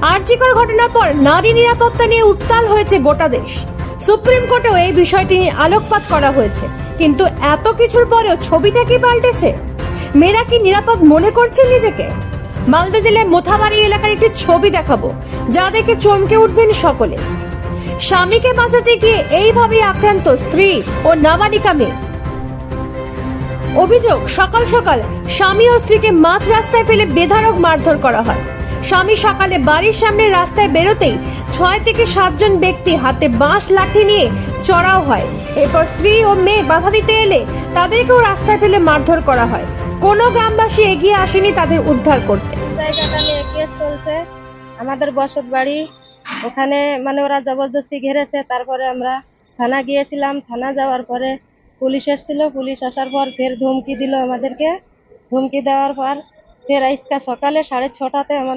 আরজি কর ঘটনার পর নারী নিরাপত্তা নিয়ে উত্তাল হয়েছে গোটা দেশ। সুপ্রিম কোর্টেও এই বিষয়টি নিয়ে আলোকপাত করা হয়েছে, কিন্তু এত কিছুর পরেও ছবিটা কি পাল্টেছে? মেয়েরা কি নিরাপদ মনে করছে নিজেকে? মালদা জেলার মোথাবাড়ি এলাকার একটি ছবি দেখাবো, যা দেখে চমকে উঠবেন সকলে। স্বামীকে বাঁচাতে গিয়ে এইভাবে আক্রান্ত স্ত্রী ও নাবালিকা মেয়ে। অভিযোগ, সকাল সকাল স্বামী ও স্ত্রীকে মাঝ রাস্তায় ফেলে বেধড়ক মারধর করা হয়। স্বামী সকালে বাড়ির সামনে রাস্তায় বেরোতেই 6 থেকে 7 জন ব্যক্তি হাতে বাঁশ লাঠি নিয়ে চড়াও হয়। এরপর স্ত্রী ও মেয়ে বাধা দিতে এলে তাদেরকেও রাস্তায় ফেলে মারধর করা হয়। কোনো গ্রামবাসী এগিয়ে আসেনি তাদের উদ্ধার করতে। জায়গাটা নিয়ে কেস চলছে, আমাদের বসত বাড়ি, ওখানে মানে ওরা জবরদস্তি ঘেরেছে। তারপরে আমরা থানা গিয়েছিলাম, থানা যাওয়ার পরে পুলিশ এসেছিল, পুলিশ আসার পর ফের ধমকি দিল আমাদেরকে। ধমকি দেওয়ার পর ফের আজকে সকালে 6:30টাতে